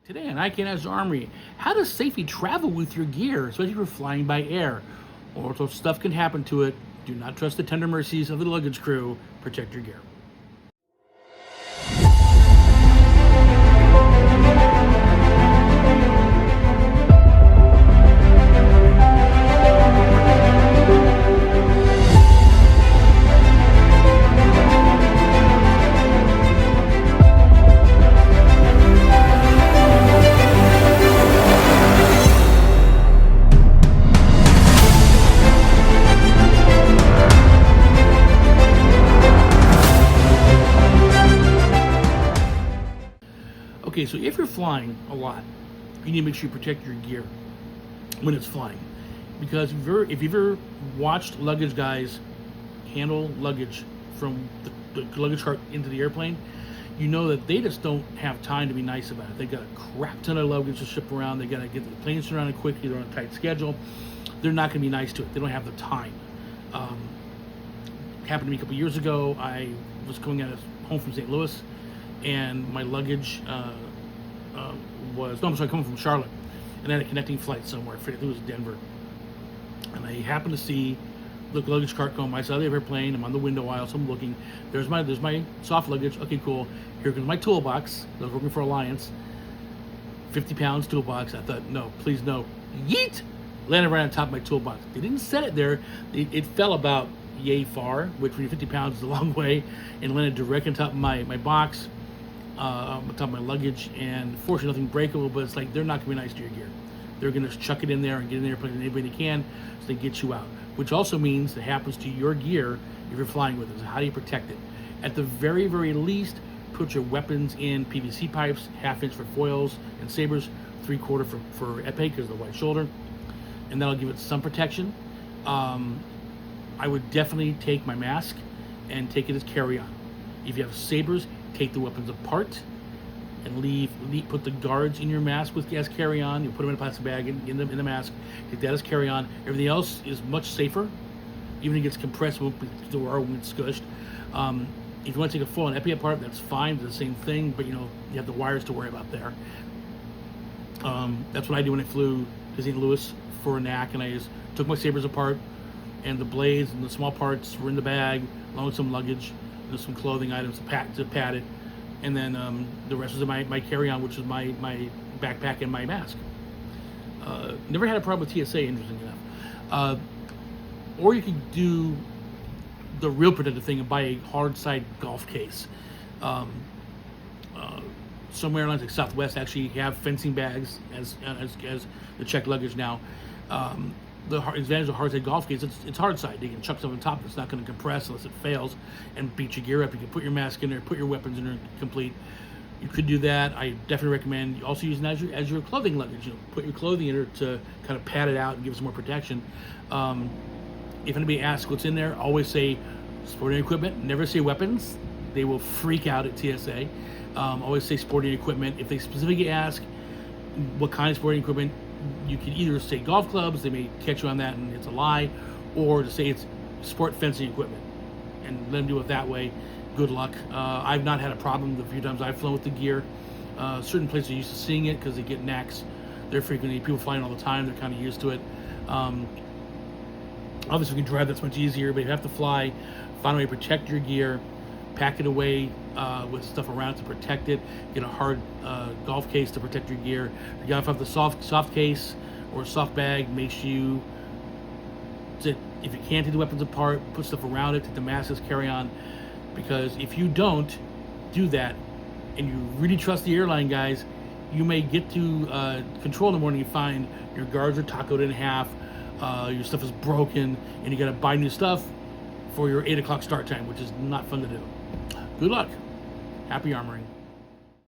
Today on Can Haz Armory, how to safely travel with your gear, especially if you're flying by air. All sorts of stuff can happen to it. Do not trust the tender mercies of the luggage crew. Protect your gear. Okay, so if you're flying a lot, you need to make sure you protect your gear when it's flying. Because if you've ever watched luggage guys handle luggage from the luggage cart into the airplane, you know that they just don't have time to be nice about it. They've got a crap ton of luggage to ship around. They got to get the plane surrounded quickly. They're on a tight schedule. They're not going to be nice to it. They don't have the time. Happened to me a couple years ago. I was coming home from St. Louis, and my luggage coming from Charlotte, and I had a connecting flight somewhere. I think it was Denver, and I happened to see the luggage cart going my side of the airplane. I'm on the window aisle, so I'm looking. There's my soft luggage. Okay, cool. Here comes my toolbox. I was working for Alliance. 50 pounds toolbox. I thought, no, please no. Yeet! Landed right on top of my toolbox. They didn't set it there. It fell about yay far, which when you're 50 pounds is a long way, and landed direct on top of my box. On top of my luggage, and fortunately nothing breakable, but it's like they're not going to be nice to your gear. They're going to chuck it in there and get in the airplane anybody they can, so they get you out, which also means that happens to your gear if you're flying with it. So how do you protect it? At the very, very least, put your weapons in PVC pipes, 1/2 inch for foils and sabers, 3/4 for epee because of the white shoulder, and that'll give it some protection. I would definitely take my mask and take it as carry-on. If you have sabers, take the weapons apart and put the guards in your mask as carry-on. You put them in a plastic bag in the mask. Take that as carry-on. Everything else is much safer. Even if it gets compressed, won't be squished. If you want to take a full epee apart, that's fine. It's the same thing, but you have the wires to worry about there. That's what I do when I flew to St. Louis for a knack, and I just took my sabers apart, and the blades and the small parts were in the bag, along with some luggage. There's some clothing items to pad it, and then the rest was my carry-on, which is my backpack and my mask. Never had a problem with TSA, interestingly enough. Or you could do the real protective thing and buy a hard side golf case. Some airlines like Southwest actually have fencing bags as the checked luggage now. The advantage of hard side golf case, it's hard side. You can chuck stuff on top. It's not going to compress unless it fails and beat your gear up. You can put your mask in there, put your weapons in there complete. You could do that. I definitely recommend also using that as your clothing luggage. Put your clothing in there to kind of pad it out and give it some more protection. If anybody asks what's in there, always say sporting equipment. Never say weapons. They will freak out at TSA. Always say sporting equipment. If they specifically ask what kind of sporting equipment, you can either say golf clubs, they may catch you on that and it's a lie, or to say it's sport fencing equipment and let them do it that way. Good luck. I've not had a problem the few times I've flown with the gear. Certain places are used to seeing it because they get knacks. They're frequently people flying all the time. They're kind of used to it. Obviously, we can drive, that's much easier, but you have to fly. Find a way to protect your gear. Pack it away with stuff around it to protect it. Get a hard golf case to protect your gear. You gotta have the soft case or a soft bag. Make sure if you can't take the weapons apart, put stuff around it. Take the mask as carry-on. Because if you don't do that, and you really trust the airline guys, you may get to control in the morning and find your guards are tacoed in half, your stuff is broken, and you gotta buy new stuff for your 8 o'clock start time, which is not fun to do. Good luck. Happy armoring.